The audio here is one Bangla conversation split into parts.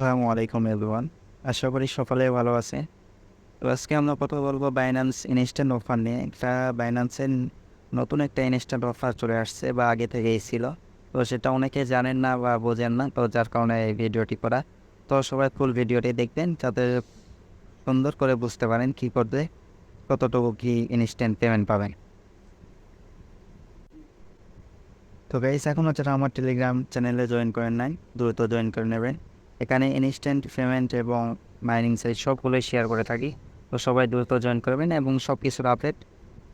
আসসালামু আলাইকুম এভরিওয়ান। আশা করি সকলে ভালো আছে। তো আজকে আমরা কথা বলবো বাইন্যান্স ইনস্ট্যান্ট অফার নিয়ে। বাইন্যান্সের নতুন একটা ইনস্ট্যান্ট অফার চলে আসছে বা আগে থেকেই ছিল। তো সেটা অনেকে জানেন না বা বোঝেন না। তো যার কারণে এই ভিডিওটি করা। তো সবাই ফুল ভিডিওটি দেখবেন যাতে সুন্দর করে বুঝতে পারেন কী করতে কতটুকু কি ইনস্ট্যান্ট পেমেন্ট পাবেন। তো গাইস এখনও যারা আমার টেলিগ্রাম চ্যানেলে জয়েন করেন নাই দ্রুত জয়েন করে নেবেন। এখানে ইনস্ট্যান্ট পেমেন্ট এবং মাইনিং সাইট সবগুলোই শেয়ার করে থাকি। তো সবাই দ্রুত জয়েন করবেন এবং সব কিছুর আপডেট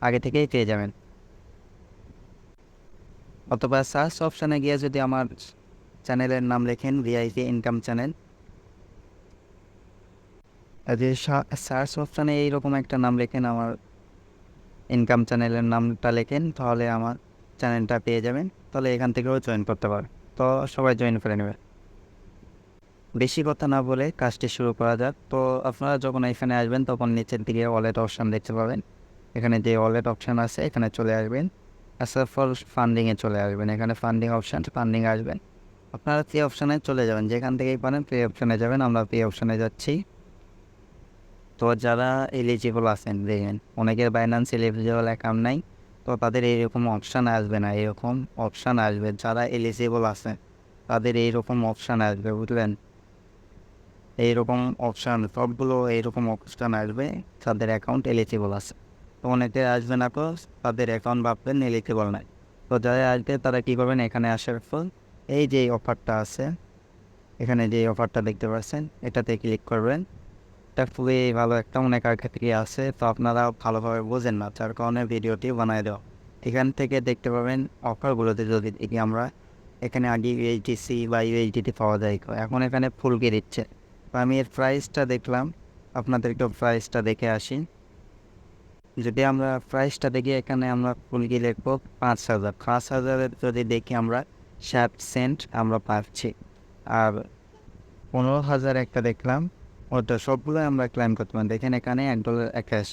আগে থেকেই পেয়ে যাবেন। অথবা সার্চ অপশানে গিয়ে যদি আমার চ্যানেলের নাম লেখেন ভিআইপি ইনকাম চ্যানেল, যে সার্চ অপশানে এইরকম একটা নাম লেখেন, আমার ইনকাম চ্যানেলের নামটা লেখেন, তাহলে আমার চ্যানেলটা পেয়ে যাবেন। তাহলে এখান থেকেও জয়েন করতে পারবেন। তো সবাই জয়েন করে নেবেন। বেশি কথা না বলে কাজটি শুরু করা যাক। তো আপনারা যখন এখানে আসবেন তখন নিচের দিকে ওয়ালেট অপশান দেখতে পাবেন। এখানে যে ওয়ালেট অপশান আছে এখানে চলে আসবেন। আসার পর ফান্ডিংয়ে চলে আসবেন। এখানে ফান্ডিং অপশান, ফান্ডিং আসবেন। আপনারা পে অপশানে চলে যাবেন, যেখান থেকেই পারেন পে অপশানে যাবেন। আমরা পে অপশানে যাচ্ছি। তো যারা এলিজিবল আছেন দেখেন, অনেকের বাইন্যান্স এলিজিবল অ্যাকাউন্ট নাই, তো তাদের এইরকম অপশান আসবে না। এরকম অপশান আসবে যারা এলিজিবল আছে তাদের এইরকম অপশান আসবে, বুঝলেন? এইরকম অপশান সবগুলো এইরকম অপশান আসবে যাদের অ্যাকাউন্ট এলিজিবল আছে। তো অনেকে আসবে না, তো তাদের অ্যাকাউন্ট ভাববেন এলিজিবল নাই। তো যারা আসবে তারা কী করবেন, এখানে আসার পর এই যে অফারটা আছে, এখানে যে অফারটা দেখতে পাচ্ছেন এটাতে ক্লিক করবেন। এটা খুবই ভালো, একটা অনেক আগে থেকে আছে, তো আপনারা ভালোভাবে বোঝেন না, যার কারণে ভিডিওটি বানায় দেওয়া। এখান থেকে দেখতে পাবেন অফারগুলোতে যদি দেখি আমরা, এখানে আগে ইউএসডিসি বা ইউএসডিটি পাওয়া যায়, এখন এখানে ফুলকে দিচ্ছে। তো আমি এর প্রাইসটা দেখলাম, আপনাদেরকে প্রাইসটা দেখে আসি। যদি আমরা প্রাইসটা দেখি, এখানে আমরা ফুলকি লিখবো 5,000। 5,000-এর যদি দেখি আমরা 7 সেন্ট আমরা পাচ্ছি। আর 15,000 একটা দেখলাম, ওটা সবগুলোই আমরা ক্লাইম করতে পারি। দেখেন এখানে $1.21,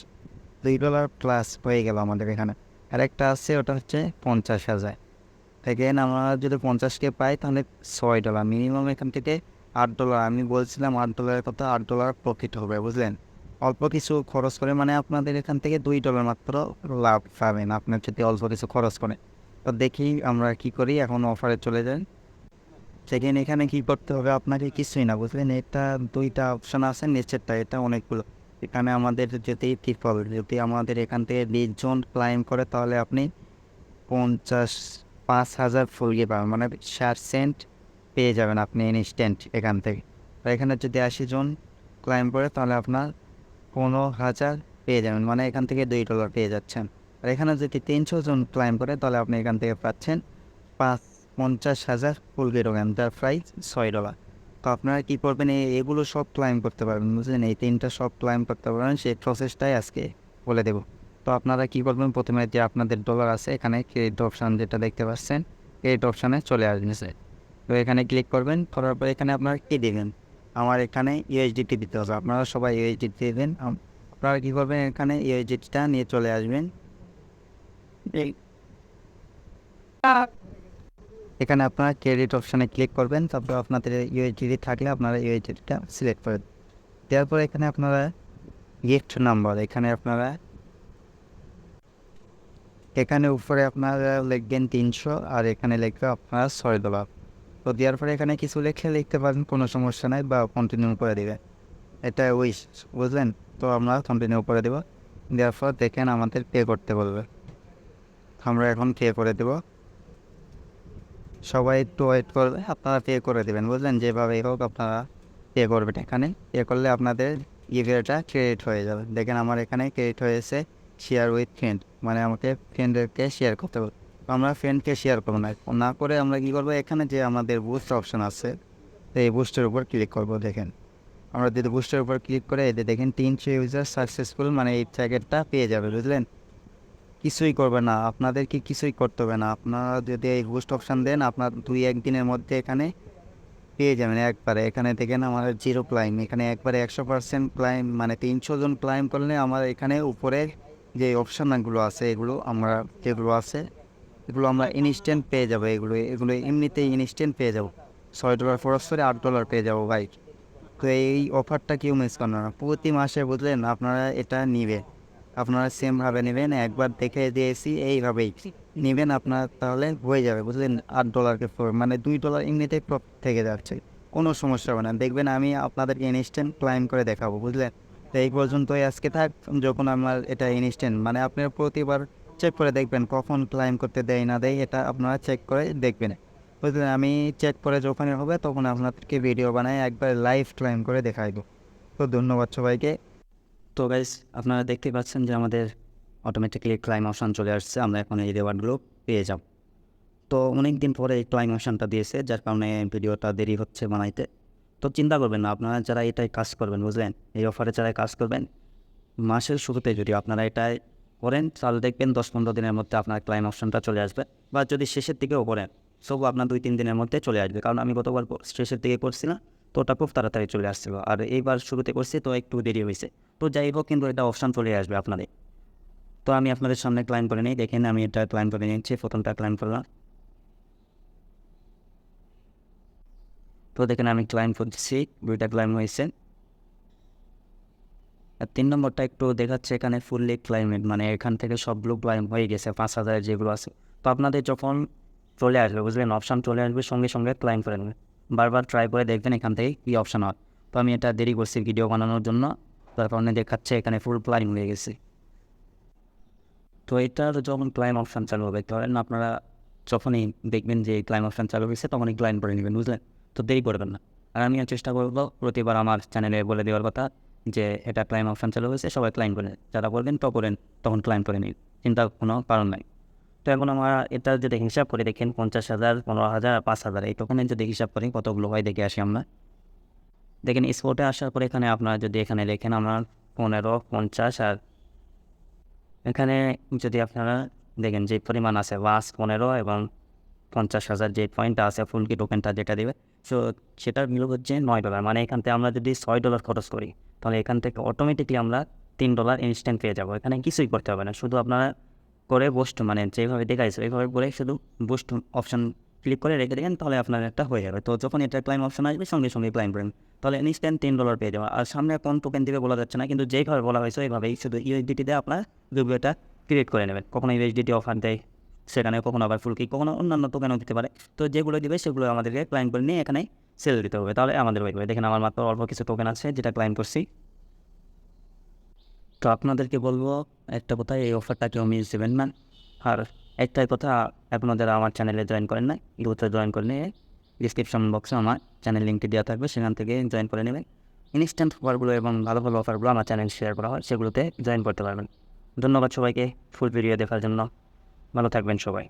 $2 প্লাস হয়ে গেল আমাদের এখানে। আরেকটা আছে, ওটা হচ্ছে 50,000। দেখেন আমরা যদি 50কে পাই তাহলে $6, মিনিমাম এখান থেকে $8। আমি বলছিলাম $8 কথা, $8 প্রফিট হবে, বুঝলেন? অল্প কিছু খরচ করে, মানে আপনাদের এখান থেকে $2 মাত্র লাভ পাবেন আপনার যদি অল্প কিছু খরচ করে। তো দেখি আমরা কি করি, এখন অফারে চলে যাই। সেখানে এখানে কি করতে হবে আপনাকে, কিছুই না, বুঝলেন? এটা দুইটা অপশান আছে, নিচেরটা এটা অনেকগুলো। এখানে আমাদের যদি ট্রিপল, যদি আমাদের এখান থেকে 20 জন ক্লাইম করে তাহলে আপনি 5,000 ফুল গিয়ে পাবেন, মানে 60 সেন্ট পেয়ে যাবেন আপনি ইনস্ট্যান্ট এখান থেকে। আর এখানে যদি 80 জন ক্লাইম করে তাহলে আপনার 15,000 পেয়ে যাবেন, মানে এখান থেকে $2 পেয়ে যাচ্ছেন। আর এখানে যদি 300 জন ক্লাইম করে তাহলে আপনি এখান থেকে পাচ্ছেন 50,000 ফুল টোকেন, যার প্রাইস $6। তো আপনারা কী করবেন, এগুলো সব ক্লাইম করতে পারবেন, বুঝলেন? এই তিনটা সব ক্লাইম করতে পারবেন, সেই প্রসেসটাই আজকে বলে দেবো। তো আপনারা কী করবেন, প্রথমে যে আপনাদের ডলার আছে এখানে ক্রেডিট অপশান যেটা দেখতে পাচ্ছেন, ক্রেডিট অপশানে চলে আসবে। তো এখানে ক্লিক করবেন, করার পর এখানে আপনারা কী দেবেন, আমার এখানে ইউএসডিটি দিতে হবে। আপনারা সবাই ইউএসডিটি দেবেন। আপনারা কী করবেন, এখানে ইউএসডিটিটা নিয়ে চলে আসবেন। এখানে আপনারা ক্রেডিট অপশানে ক্লিক করবেন, তারপর আপনাদের ইউএসডিটি থাকলে আপনারা ইউএসডিটিটা সিলেক্ট করে দেওয়ার পর এখানে আপনারা গিফট নাম্বার, এখানে আপনারা এখানে উপরে আপনারা লিখবেন 300, আর এখানে লিখবে আপনারা $6। তো দেওয়ার পরে এখানে কিছু লিখতে পারেন, কোনো সমস্যা নাই, বা কন্টিনিউ করে দেবেন, এটা উইশ, বুঝলেন? তো আমরা কন্টিনিউ করে দেবো। দেওয়ার পর দেখেন আমাদের পে করতে বলবে, আমরা এখন পে করে দেবো। সবাই একটু ওয়েট করবে, আপনারা পে করে দেবেন, বুঝলেন? যেভাবেই হোক আপনারা পে করবেন। এখানে পে করলে আপনাদের ইউপিআইটা ক্রেডিট হয়ে যাবে। দেখেন আমার এখানে ক্রেডিট হয়েছে। শেয়ার উইথ ফ্রেন্ড, মানে আমাকে ফ্রেন্ডদেরকে শেয়ার করতে হবে। তো আমরা ফ্রেন্ডকে শেয়ার করবো না, না করে আমরা কী করবো, এখানে যে আমাদের বুস্ট অপশান আছে, তো এই বুস্টের উপর ক্লিক করবো। দেখেন আমরা যদি বুস্টের উপর ক্লিক করে এতে দেখেন 300 ইউজার সাকসেসফুল, মানে এই প্যাকেটটা পেয়ে যাবে, বুঝলেন? কিছুই করবে না, আপনাদেরকে কিছুই করতে হবে না। আপনারা যদি এই বুস্ট অপশান দেন, আপনার 2-1 দিনের মধ্যে এখানে পেয়ে যাবেন একবারে। এখানে দেখেন আমাদের 0 ক্লাইম, এখানে একবারে 100% ক্লাইম, মানে 300 জন ক্লাইম করলে আমার এখানে উপরে যে অপশানগুলো আছে এগুলো আমরা, যেগুলো আছে এগুলো আমরা ইনস্ট্যান্ট পেয়ে যাবো। এগুলো এমনিতেই ইনস্ট্যান্ট পেয়ে যাবো। $6 খরচ করে $8 পেয়ে যাবো ভাই। তো এই অফারটা কেউ মিস করবে না, প্রতি মাসে বুঝলেন আপনারা এটা নিবে, আপনারা সেমভাবে নেবেন, একবার দেখে দিয়েছি এইভাবেই নেবেন আপনার, তাহলে হয়ে যাবে বুঝলেন। $8 মানে $2 এমনিতেই প্রফিট থেকে যাচ্ছে, কোনো সমস্যা হবে না। দেখবেন আমি আপনাদেরকে ইনস্ট্যান্ট ক্লাইম করে দেখাবো বুঝলেন। তো এই পর্যন্তই আজকে থাক। যখন আমার এটা ইনস্ট্যান্ট মানে আপনারা প্রতিবার চেক করে দেখবেন কখন ক্লাইম করতে দেয় না দেয়, এটা আপনারা চেক করে দেখবেন বুঝলেন। আমি চেক করে যখন হবে তখন আপনাদেরকে ভিডিও বানাই একবার লাইভ ক্লাইম করে দেখাইব। তো ধন্যবাদ সবাইকে। তো গাইস আপনারা দেখতে পাচ্ছেন যে আমাদের অটোমেটিক্যালি ক্লাইম অপশান চলে আসছে, আমরা এখন এই রিওয়ার্ডগুলো পেয়ে যাব। তো অনেক দিন পরে এই ক্লাইম অপশানটা দিয়েছে, যার কারণে ভিডিওটা দেরি হচ্ছে বানাইতে। তো চিন্তা করবেন না, আপনারা যারা এটাই কাজ করবেন বুঝলেন, এই অফারে যারা কাজ করবেন মাসের শুরুতে যদি আপনারা এটাই করেন তাহলে দেখবেন 10-15 দিনের মধ্যে আপনার ক্লাইম অপশানটা চলে আসবে, বা যদি শেষের দিকেও করেন সব আপনার 2-3 দিনের মধ্যে চলে আসবে। কারণ আমি গতবার শেষের দিকে করছি না, তো ওটা খুব তাড়াতাড়ি চলে আসছিলো, আর এইবার শুরুতে করছি তো একটু দেরি হয়েছে। তো যাই হোক, কিন্তু এটা অপশান চলে আসবে আপনাদের। তো আমি আপনাদের সামনে ক্লাইম করে নিই, দেখেন আমি এটা ক্লাইম করে নিচ্ছি, প্রথমটা ক্লাইম করলাম। তো দেখেন আমি ক্লাইম করছি, 2টা ক্লাইম হয়েছে। আর 3 নম্বরটা একটু দেখাচ্ছে এখানে ফুললি ক্লাইমেট, মানে এখান থেকে সবগুলো ক্লাইম হয়ে গেছে 5,000 যেগুলো আছে। তো আপনাদের যখন চলে আসবে বুঝলেন, অপশান চলে আসবে, সঙ্গে সঙ্গে ক্লাইম করে নেবেন। বারবার ট্রাই করে দেখবেন এখান থেকে কী অপশান হয়। তো আমি এটা দেরি করছি ভিডিও বানানোর জন্য, তার কারণে দেখাচ্ছে এখানে ফুল ক্লাইম হয়ে গেছে। তো এটার যখন ক্লাইম অপশান চালু হবে, ধরেন আপনারা যখনই দেখবেন যে ক্লাইম অপশান চালু হয়েছে তখনই ক্লাইম করে নেবেন বুঝলেন। তো দেরি করবেন না। আর আমিও চেষ্টা করবো প্রতিবার আমার চ্যানেলে বলে দেওয়ার কথা যে এটা ক্লাইম অপশান চালু হয়েছে, সবাই ক্লাইম করে নেন। যারা করবেন তো করেন, তখন ক্লাইম করে নিন, চিন্তার কোনো কারণ নাই। তো এখন আমরা এটা যদি হিসাব করি দেখেন 50,000, 15,000 আর 5,000, এই টোকেনে যদি হিসাব করি কতগুলো হয় দেখে আসি আমরা। দেখেন স্পোর্টে আসার পরে এখানে আপনারা যদি এখানে দেখেন আমার 15, 50 আর এখানে যদি আপনারা দেখেন যে পরিমাণ আছে 15 এবং 50,000 যে পয়েন্টটা আছে ফুলকি টোকেনটা যেটা দেবে, সো সেটার মূল্য হচ্ছে $9। মানে এখান থেকে আমরা যদি $6 খরচ করি তাহলে এখান থেকে অটোমেটিকলি আমরা $3 ইনস্ট্যান্ট পেয়ে যাবো। এখানে কিছুই করতে হবে না, শুধু আপনারা করে বুস্ট মানে যেভাবে দেখাইছে ওইভাবে করে শুধু বুস্ট অপশান ক্লিক করে রেখে দেখেন, তাহলে আপনার একটা হয়ে যাবে। তো যখন এটা ক্লাইম অপশান আসবে সঙ্গে সঙ্গে ক্লাইম করেন, তাহলে ইনস্ট্যান্ট $3 পেয়ে যাবে। আর সামনে কোন টোকেন দিবে বলা যাচ্ছে না, কিন্তু যেইভাবে বলা হয়েছে ওইভাবেই শুধু ইউএসডিটিতে আপনার ভিডিওটা ক্রিয়েট করে নেবেন। কখনো ইউএসডিটি অফার দেয় সেখানে, কখনো আবার ফুলকি, কখনো অন্যান্য টোকেনও দিতে পারে। তো যেগুলো দিবে সেগুলো আমাদেরকে ক্লাইম করে নিয়ে এখানে সেল দিতে হবে, তাহলে আমাদের হয়ে যাবে। দেখেন আমার মাত্র অল্প কিছু টোকেন আছে যেটা ক্লাইম করছি। তো আপনাদেরকে বলবো একটা কথা, এই অফারটা কেউ মিস দেবেন না। আর একটাই কথা, এখনও যারা আমার চ্যানেলে জয়েন করেন না, গ্রুপে জয়েন করে নিয়ে ডিসক্রিপশন বক্সে আমার চ্যানেল লিঙ্কটি দেওয়া থাকবে, সেখান থেকে জয়েন করে নেবেন। ইনস্ট্যান্ট অফারগুলো এবং ভালো ভালো অফারগুলো আমার চ্যানেল শেয়ার করা হয়, সেগুলোতে জয়েন করতে পারবেন। ধন্যবাদ সবাইকে ফুল ভিডিও দেখার জন্য, ভালো থাকবেন সবাই।